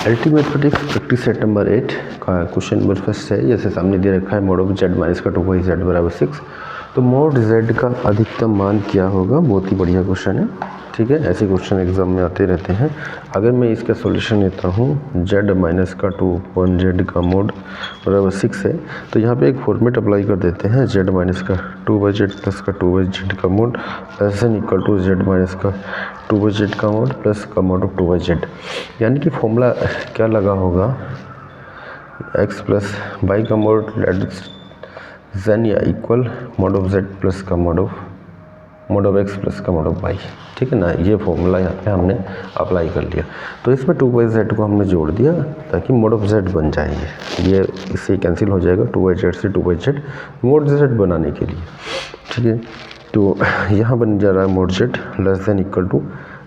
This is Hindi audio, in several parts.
Ultimate mathematics practice set number 8 का क्वेश्चन नंबर फर्स्ट है। जैसे सामने दे रखा है मोड ऑफ जेड माइनस का 2y/z बराबर 6। तो मोड जेड का अधिकतम मान क्या होगा। बहुत ही बढ़िया क्वेश्चन है, ठीक है। ऐसे क्वेश्चन एग्जाम में आते रहते हैं। अगर मैं इसका सॉल्यूशन लेता हूँ जेड माइनस का 2/z का मोड बराबर 6 है, तो यहाँ पे एक फॉर्मेट अप्लाई कर देते हैं। जेड माइनस का 2/z प्लस का 2/z का mod less than equal to z minus का 2/z का मोड प्लस का मोड ऑफ 2/z। यानी कि फॉर्मूला क्या लगा होगा, x प्लस बाई का मोड जेन या equal mod of z plus का मोड ऑफ x प्लस का मोड ऑफ y, ठीक है ना। ये फॉर्मूला यहाँ पे हमने अप्लाई कर लिया। तो इसमें 2/z को हमने जोड़ दिया ताकि मोड ऑफ z बन जाएंगे। ये इससे कैंसिल हो जाएगा 2/z से 2/z मोड z बनाने के लिए, ठीक है। तो यहाँ बन जा रहा है mod z less than equal to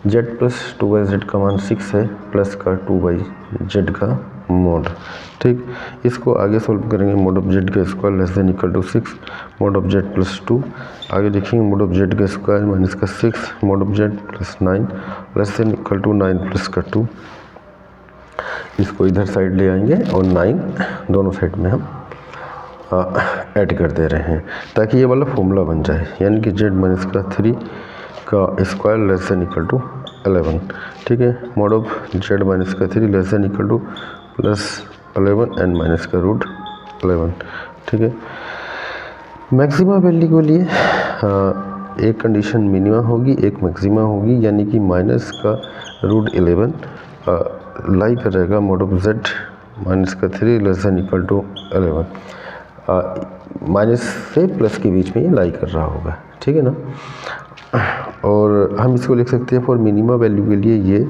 z plus 2/z का मान 6 है प्लस का 2/z का मोड, ठीक। इसको आगे सोल्व करेंगे। मोड ऑफ z का square less than equal to 6 mod of z plus 2। आगे देखेंगे मोड ऑफ z का स्क्वायर माइनस का 6 mod of z plus 9 less than equal to 9 plus का 2। इसको इधर साइड ले आएंगे और 9 दोनों साइड में हम ऐड कर दे रहे हैं ताकि ये वाला फॉर्मूला बन जाए। यानी कि z माइनस का 3 का square less than equal to 11, ठीक है। मोड ऑफ z माइनस का 3 less than equal to plus 11 and minus का रूट 11, ठीक है। मैक्सिमा वैल्यू के लिए एक कंडीशन मिनिमा होगी, एक मैक्सिमा होगी। यानी कि माइनस का रूट 11 लाई करेगा मोड ऑफ z माइनस का 3 लेस देन इक्वल टू 11। माइनस से प्लस के बीच में ये लाई कर रहा होगा, ठीक है ना। और हम इसको लिख सकते हैं फॉर मिनिमा वैल्यू के लिए ये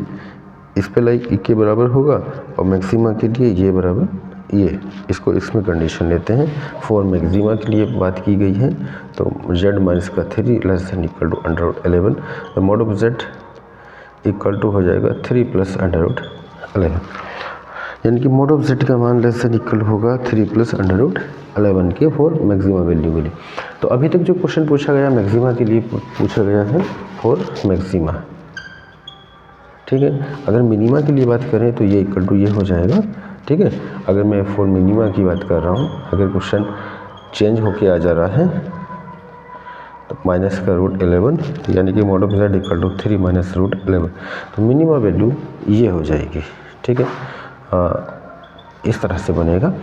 इस पे लाइक के बराबर होगा और मैक्सिमा के लिए ये बराबर ये। इसको इसमें कंडीशन लेते हैं। फॉर मैक्सिमा के लिए बात की गई है तो z माइनस का 3 less than equal to under root 11। तो mod of z equal to हो जाएगा 3 प्लस अंडर रूट 11। यानी कि मोड ऑफ z का मान लेस देन इक्वल होगा 3 प्लस अंडर रूट 11 के फॉर मैक्सिमा वैल्यू के लिए। तो अभी तक जो क्वेश्चन पूछा गया मैक्सिमा के लिए पूछा गया है फॉर मैक्सिमा, ठीक है। अगर मिनिमा के लिए बात करें तो ये इक्वल टू ये हो जाएगा, ठीक है। अगर मैं फॉर मिनिमा की बात कर रहा हूँ, अगर क्वेश्चन चेंज होके आ जा रहा है तो माइनस का रूट 11 यानी कि mod of z equal to 3 minus root 11। तो मिनिमा वैल्यू ये हो जाएगी, ठीक है। इस तरह से बनेगा।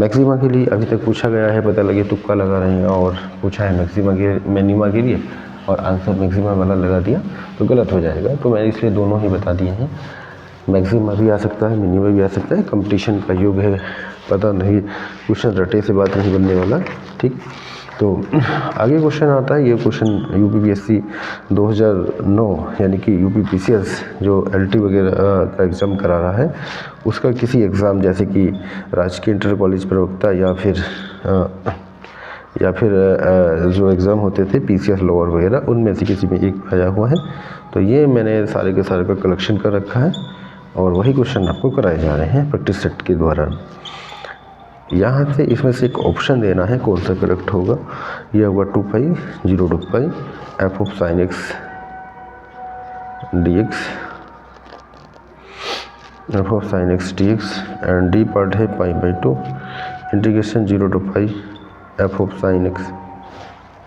मैक्सिमा के लिए अभी तक पूछा गया है, पता लगे तुक्का लगा रहे हैं और पूछा है मैक्सिमा के मिनिमा के लिए और आंसर मैक्सिमा वाला लगा दिया तो गलत हो जाएगा। तो मैंने इसलिए दोनों ही बता दिए हैं। मैक्सिमा भी आ सकता है, मिनिमा भी आ सकता है। कंपटीशन का युग है, पता नहीं क्वेश्चन रटे से बात नहीं बनने वाला, ठीक। तो आगे क्वेश्चन आता है। ये क्वेश्चन यूपीपीएससी 2009 यानी कि यूपीपीसीएस जो एलटी वगैरह का एग्ज़ाम करा रहा है उसका किसी एग्ज़ाम जैसे कि राजकीय इंटर कॉलेज प्रवक्ता या फिर जो एग्ज़ाम होते थे पीसीएस लोअर वगैरह उनमें से किसी में एक आया हुआ है। तो ये मैंने सारे के सारे का कलेक्शन कर रखा है और वही क्वेश्चन आपको कराए जा रहे हैं प्रैक्टिस सेट के द्वारा। यहाँ से इसमें से एक ऑप्शन देना है, कौन सा करेक्ट होगा। यह होगा 2π 0 to π f of sin x dx f of sin x dx and D part है π/2 integration 0 to π f of sin x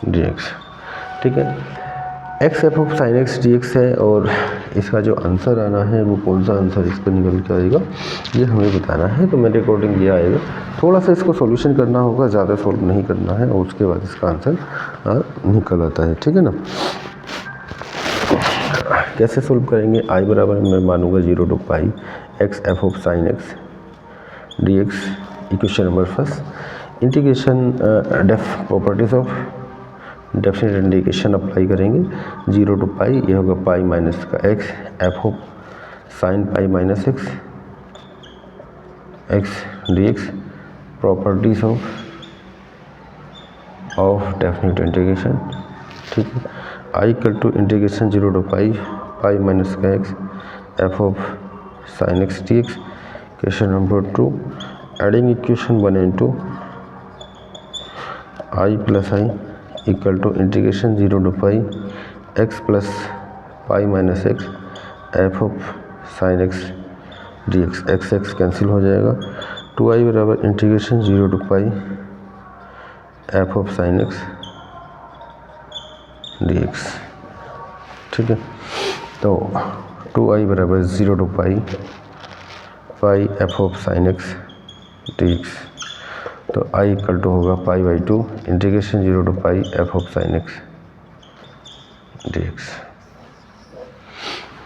dx, ठीक है। x f of sin x dx है और इसका जो आंसर आना है वो कौन सा आंसर इस पर निकल के आएगा ये हमें बताना है। तो मेरे अकॉर्डिंग ये आएगा। थोड़ा सा इसको सॉल्यूशन करना होगा, ज़्यादा सॉल्व नहीं करना है और उसके बाद इसका आंसर निकल आता है, ठीक है ना। कैसे सॉल्व करेंगे। आई बराबर मैं मानूंगा 0 to π x f of sin x dx equation number first. Integration डेफ properties of definite integration apply करेंगे 0 to π। ये होगा π माइनस का x f of sine π minus x dx properties of definite integration, ठीक है। I equal to integration 0 to π minus का x f of sine x dx। Question number 2 adding equation 1 and 2 I plus I equal to integration 0 to π x plus π minus x f of sine x D X, X X cancel हो जाएगा, 2i बराबर integration 0 to pi f of sine x d x. ठीक है, तो 2i बराबर 0 to pi f of sine x d x, तो i इक्वल टू होगा pi by 2 integration 0 to pi f of sine x d x.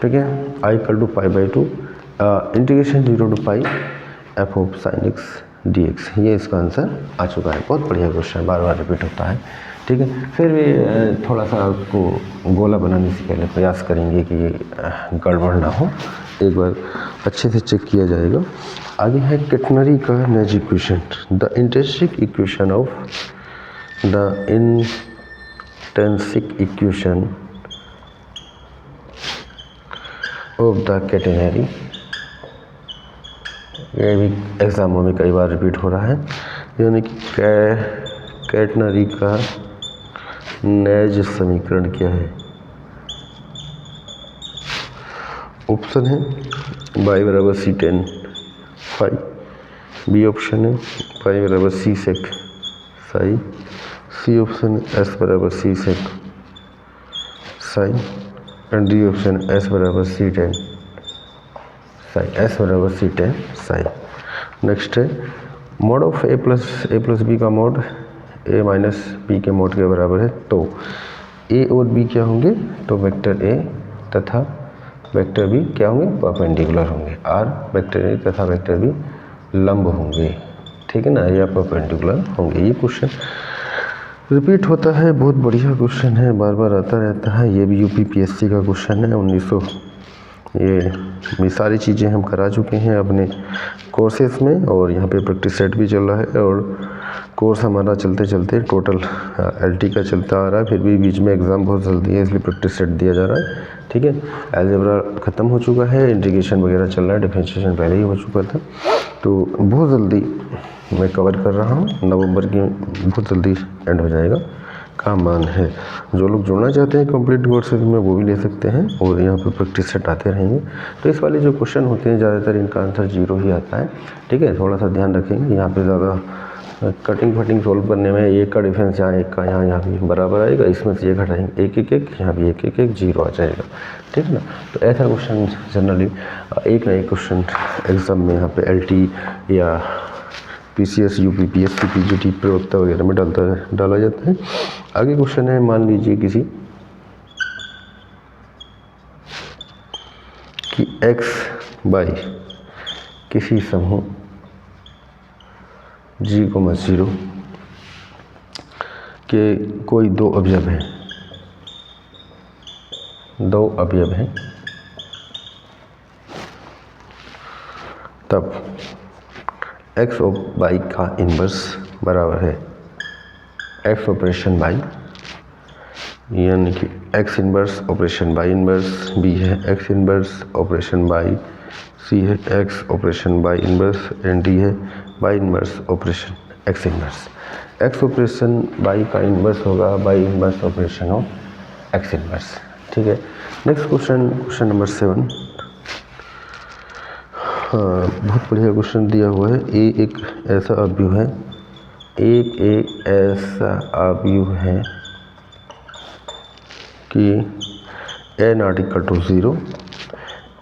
ठीक है, i equal to pi by 2 integration 0 to pi f of sine x d x, ये इसका आंसर आ चुका है। बहुत बढ़िया क्वेश्चन, बार बार रिपीट होता है। ठीक है, फिर भी थोड़ा सा आपको गोला बनाने से पहले प्रयास करेंगे कि गड़बड़ ना हो, एक बार अच्छे से चेक किया जाएगा। आगे है केटनरी का नेज equation, the intrinsic equation of the intrinsic equation of the catenary. ये भी एग्जामों में कई बार रिपीट हो रहा है, यानी कि केटनरी का नेज समीकरण क्या है। ऑप्शन है y बराबर C tan phi, B option है y बराबर C sec psi, C option है s बराबर C sec sine, and D option s बराबर सी टेन साइन, s बराबर सी टेन साइन। नेक्स्ट है mode of a plus B का मोड a माइनस बी के मोड के बराबर है, तो a और b क्या होंगे, तो वेक्टर a तथा वेक्टर b क्या होंगे, परपेंडिकुलर होंगे। r वेक्टर a तथा वेक्टर b लंब होंगे। ठीक है ना, या परपेंडिकुलर होंगे। ये क्वेश्चन रिपीट होता है, बहुत बढ़िया क्वेश्चन है, बार बार आता रहता है। ये भी यूपीपीएससी का क्वेश्चन है 1900। ये सारी चीज़ें हम करा चुके हैं अपने कोर्सेज में, और यहाँ पे प्रैक्टिस सेट भी चल रहा है, और कोर्स हमारा चलते चलते टोटल एलटी का चलता आ रहा है। फिर भी बीच में एग्ज़ाम बहुत जल्दी है, इसलिए प्रैक्टिस सेट दिया जा रहा है। ठीक है, अलजेब्रा ख़त्म हो चुका है, इंटीग्रेशन वगैरह चल रहा है, डिफरेंशिएशन पहले ही हो चुका था, तो बहुत जल्दी मैं कवर कर रहा हूँ। नवंबर की बहुत जल्दी एंड हो जाएगा का मान है। जो लोग जुड़ना चाहते हैं कंप्लीट कोर्सेज में वो भी ले सकते हैं, और यहाँ पे प्रैक्टिस सेट आते रहेंगे। तो इस वाले जो क्वेश्चन होते हैं ज़्यादातर इनका आंसर 0 ही आता है। ठीक है, थोड़ा सा ध्यान रखेंगे, यहाँ पे ज़्यादा कटिंग फटिंग सोल्व करने में एक का डिफरेंस यहाँ एक का यहाँ भी बराबर आएगा, इसमें से ये घटाएंगे एक एक एक, यहाँ भी एक एक एक 0 आ जाएगा। ठीक है ना, तो ऐसा क्वेश्चन जनरली एक ना एक क्वेश्चन एग्ज़ाम में यहाँ पे एलटी या पीसीएस, यूपीपीएससी, पीजीटी, प्रवक्ता वगैरह में डाला जाता है। आगे क्वेश्चन है, मान लीजिए किसी कि x बाई किसी समूह g,0 के कोई दो अवयव हैं, तब x ऑफ बाई का इन्वर्स बराबर है x ऑपरेशन बाई, यानी कि x inverse operation by inverse, b है x inverse operation by, c है x operation by inverse, and d है by inverse operation x inverse. x operation by का इन्वर्स होगा by inverse operation of x inverse. ठीक है, नेक्स्ट क्वेश्चन नंबर 7। हाँ, बहुत बढ़िया क्वेश्चन दिया हुआ है। एक ऐसा अवयव है, एक ऐसा अवयव है कि a not equal to 0,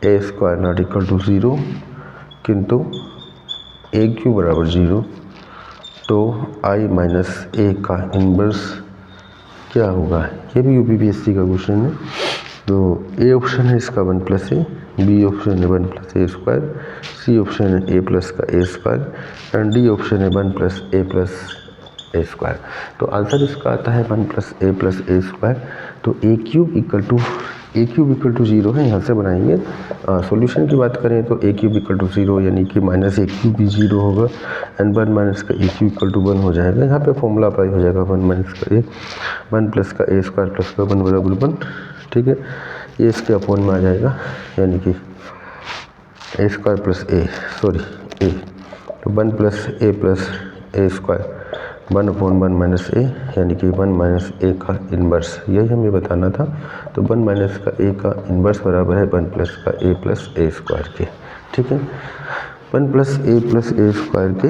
a square not equal to 0, किंतु a क्यू बराबर 0, तो i माइनस a का इन्वर्स क्या होगा। ये भी यूपीपीएससी का क्वेश्चन है। तो ए ऑप्शन है इसका 1 प्लस ए, बी ऑप्शन है 1 प्लस ए स्क्वायर, सी ऑप्शन है ए प्लस का ए स्क्वायर, एंड डी ऑप्शन है 1 प्लस ए स्क्वायर। तो आंसर इसका आता है 1 प्लस ए स्क्वायर। तो ए क्यूब इक्वल टू 0 है, यहाँ से बनाएंगे। सॉल्यूशन की बात करें तो ए क्यूब इक्वल टू 0, यानी कि माइनस ए क्यूब भी 0 होगा, एंड 1 माइनस का ए क्यूब इक्वल टू 1 हो जाएगा। यहाँ पे फॉर्मूला अप्लाई हो जाएगा 1 माइनस का ए, 1 प्लस का ए स्क्वायर प्लस का 1 बराबर 1। ठीक है, ये इसके अपॉन में आ जाएगा, यानी कि ए स्क्वायर प्लस ए, तो 1 प्लस ए स्क्वायर 1/1 माइनस ए, यानी कि 1 माइनस ए का इन्वर्स, यही हमें बताना था। तो 1 माइनस का ए का इन्वर्स बराबर है 1 प्लस का ए प्लस ए स्क्वायर के। ठीक है, 1 प्लस ए स्क्वायर के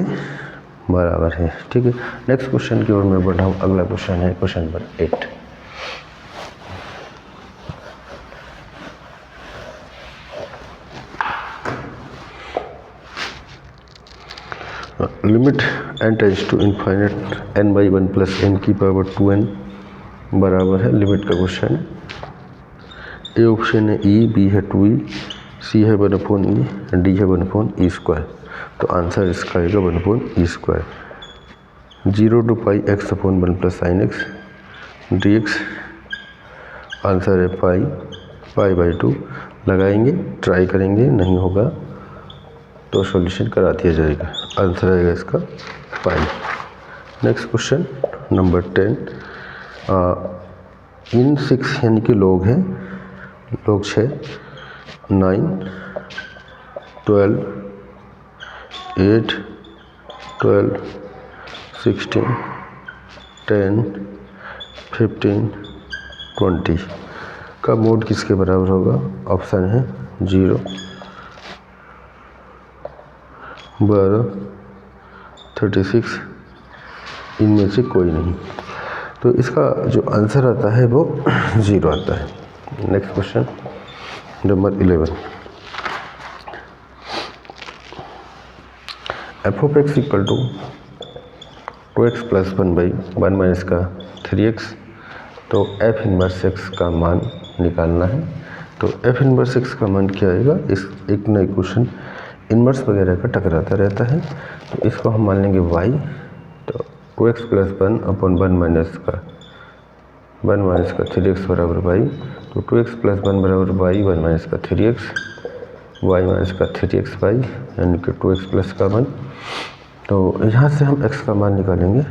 बराबर है। ठीक है, नेक्स्ट क्वेश्चन की ओर मैं बढ़ा हूँ। अगला क्वेश्चन है question number 8। Limit n tends to infinite n by 1 plus n की पावर 2n बराबर है, लिमिट का क्वेश्चन है। ए ऑप्शन है ई, बी है 2e, सी है 1/e, डी है 1/e स्क्वायर। तो आंसर इसका आएगा 1/e square. 0 to pi x upon 1 plus sign x d x, answer है पाई बाई 2। लगाएंगे, ट्राई करेंगे, नहीं होगा तो सॉल्यूशन करा दिया जाएगा। आंसर आएगा इसका पाई। Next question number 10। इन 6 यानी कि लोग हैं, लोग 6, 9, 12, 8, 12, 16, 10, 15, 20 का मोड किसके बराबर होगा? ऑप्शन है 0, 12, 36, इनमें से कोई नहीं। तो इसका जो आंसर आता है वो 0 आता है। Next question number 11। F of x equal to 2x plus 1 by 1 minus का 3x। तो एफ इनवर्स एक्स का मान निकालना है। तो एफ इनवर्स एक्स का मान क्या आएगा? इस एक नई क्वेश्चन इनवर्स वगैरह का टकराता रहता है, तो इसको हम मान लेंगे y। तो 2x प्लस 1 अपॉन 1 माइनस का 3x बराबर y। तो 2x प्लस 1 बराबर y, 1 माइनस का 3x, y माइनस का 3x y, यानी कि 2x प्लस का 1। तो यहाँ से हम x का मान निकालेंगे।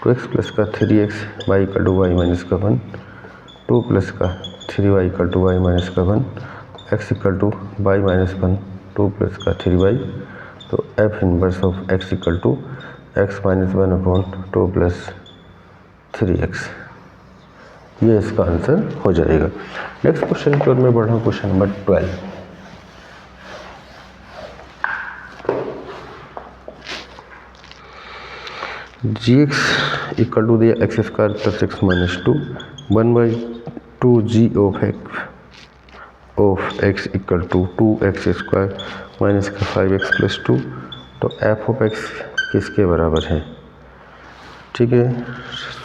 2x प्लस का 3x, y equal to y minus का 1, 2 प्लस का 3y equal to y minus का 1, x equal to y minus 1, 2 plus का 3y। तो f inverse of x equal to x minus 1 upon 2 plus 3x, ये इसका आंसर हो जाएगा। नेक्स्ट क्वेश्चन की ओर मैं बढ़ा हूँ, question number 12। gx equal to दिया X square plus X minus 2, 1/2 g of x equal to 2x square minus का 5x प्लस 2। तो एफ ऑफ एक्स किसके बराबर है? ठीक है,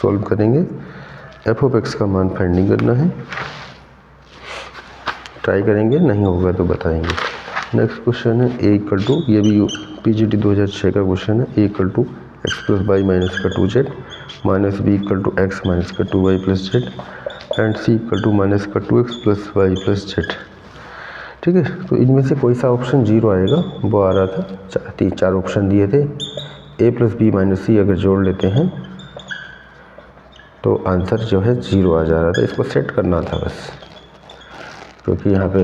सॉल्व करेंगे। एफ ऑफ एक्स का मान फाइंडिंग करना है, ट्राई करेंगे, नहीं होगा तो बताएंगे। नेक्स्ट क्वेश्चन है ए इक्वल टू, ये भी पीजीटी 2006 का क्वेश्चन है। A equal to X plus Y minus का 2z, minus B equal to X minus का 2y plus z, and C equal to minus का 2x plus Y plus z। ठीक है, तो इनमें से कोई सा ऑप्शन 0 आएगा? वो आ रहा था, 4 ऑप्शन दिए थे। ए प्लस बी माइनस सी अगर जोड़ लेते हैं तो आंसर जो है 0 आ जा रहा था। इसको सेट करना था बस, क्योंकि यहाँ पे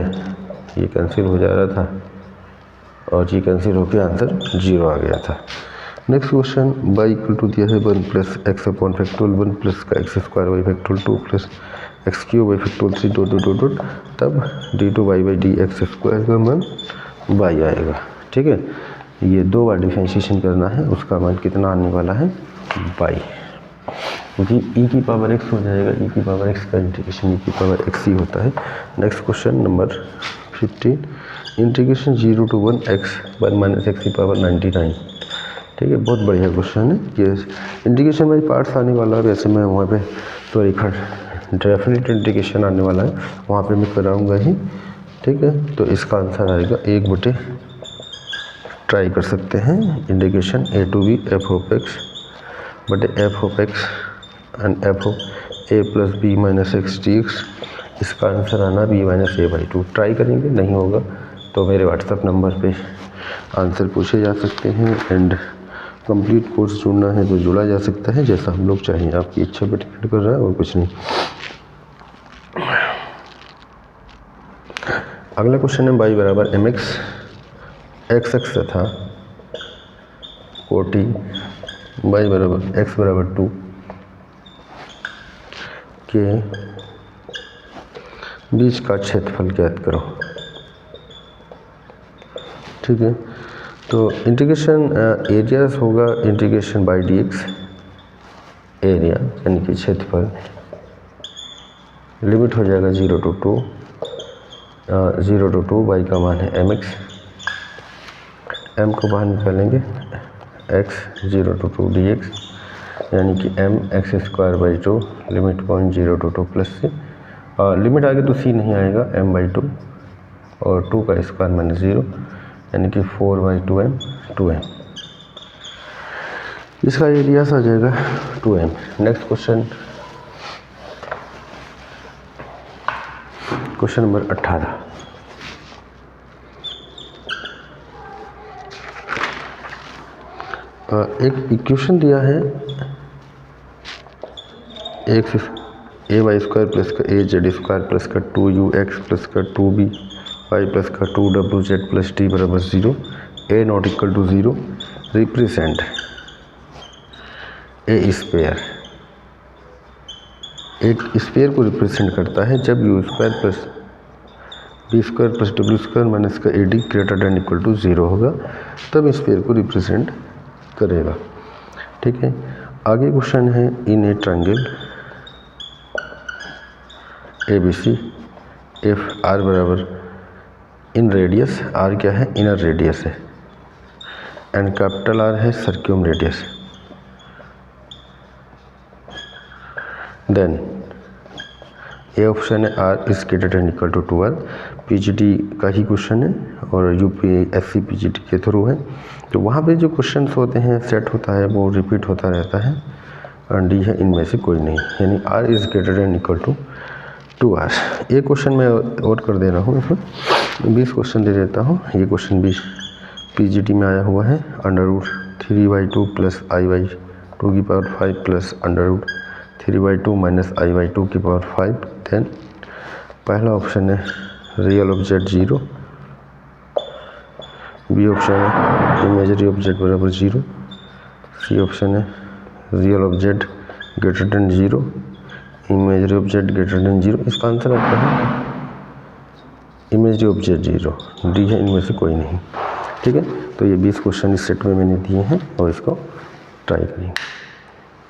ये कैंसिल हो जा रहा था और ये कैंसिल होकर आंसर 0 आ गया था। Next question, y equal to दिया है 1 plus X upon factorial 1 plus का X square Y factorial 2 plus X cube Y factorial 3 dot dot dot, तब d2 y by D X square का मान y आएगा। ठीक है, ये 2 बार डिफरेंशिएशन करना है, उसका मान कितना आने वाला है? y, क्योंकि e की पावर x हो जाएगा। e की पावर x का इंटीग्रेशन e की पावर x ही होता है। Next question number 15, integration 0 to 1 x 1 minus x की पावर 99। ठीक है, बहुत बढ़िया क्वेश्चन है। ये इंटीग्रेशन बाई पार्ट्स आने वाला है, वैसे मैं वहाँ पे तो डेफिनेट इंटीग्रेशन आने वाला है, वहाँ पे मैं कराऊँगा ही। ठीक है, तो इसका आंसर आएगा 1/, ट्राई कर सकते हैं, integration a to b f of x बटे f of x and f of a plus b minus x d x. इसका आंसर आना b minus a by 2। Try करेंगे, नहीं होगा तो मेरे व्हाट्सएप नंबर पे आंसर पूछे जा सकते हैं, एंड कंप्लीट कोर्स जुड़ना है तो जुड़ा जा सकता है, जैसा हम लोग चाहिए। आपकी इच्छा पर डिपेंड कर रहा है और कुछ नहीं। अगला क्वेश्चन है y बराबर mx, एक्स एक्स था कोटि, y बराबर x बराबर 2 के बीच का क्षेत्रफल ज्ञात करो। ठीक है। तो इंटीग्रेशन एरियाज होगा इंटीग्रेशन बाय dx एरिया यानी कि क्षेत्रफल, लिमिट हो जाएगा 0 to 2, 0 to 2, y का मान है mx, m को बाहर निकालेंगे x 0 to 2 dx यानी कि m x²/2 limit point 0 to 2 plus c, limit आगे तो c नहीं आएगा m/2 और 2 का स्क्वायर माइनस 0 यानी कि 4/2m 2m, इसका एरियास आ जाएगा 2m। Next question, question number 18। एक इक्वेशन दिया है ay² प्लस का az² प्लस का 2ux प्लस का 2by प्लस का 2wz प्लस t बराबर 0, a not equal to 0, represent a sphere, एक स्पेयर को रिप्रेजेंट करता है जब u² plus b² plus w² minus का ad greater than equal to 0 होगा, तब स्पेयर को रिप्रेजेंट करेगा। ठीक है, आगे क्वेश्चन है in a triangle ABC if r बराबर इन रेडियस, r क्या है, इनर रेडियस है, एंड कैपिटल R है circumradius, then A option है r is greater than equal to 2r। PGT का ही क्वेश्चन है और यूपीएससी पीजीटी के थ्रू है, तो वहाँ पे जो क्वेश्चंस होते हैं सेट होता है वो रिपीट होता रहता है, और डी है इनमें से कोई नहीं, यानी r is greater than equal to 2r। ये क्वेश्चन मैं और कर दे रहा हूँ, इसमें 20 क्वेश्चन दे देता हूँ। ये क्वेश्चन भी पीजीटी में आया हुआ है, √3/2 प्लस i/2 की पावर 5 प्लस √3/2 माइनस i/2 की पावर 5। देन पहला ऑप्शन है real of z 0, B option है इमेजरी ऑफ z बराबर 0, सी ऑप्शन है real of z greater than 0, imagery of z greater than 0। इसका आंसर आपका है इमेजरी ऑफ z 0, डी है इनमें से कोई नहीं। ठीक है, तो ये 20 क्वेश्चन इस सेट में मैंने दिए हैं और इसको ट्राई करेंगे।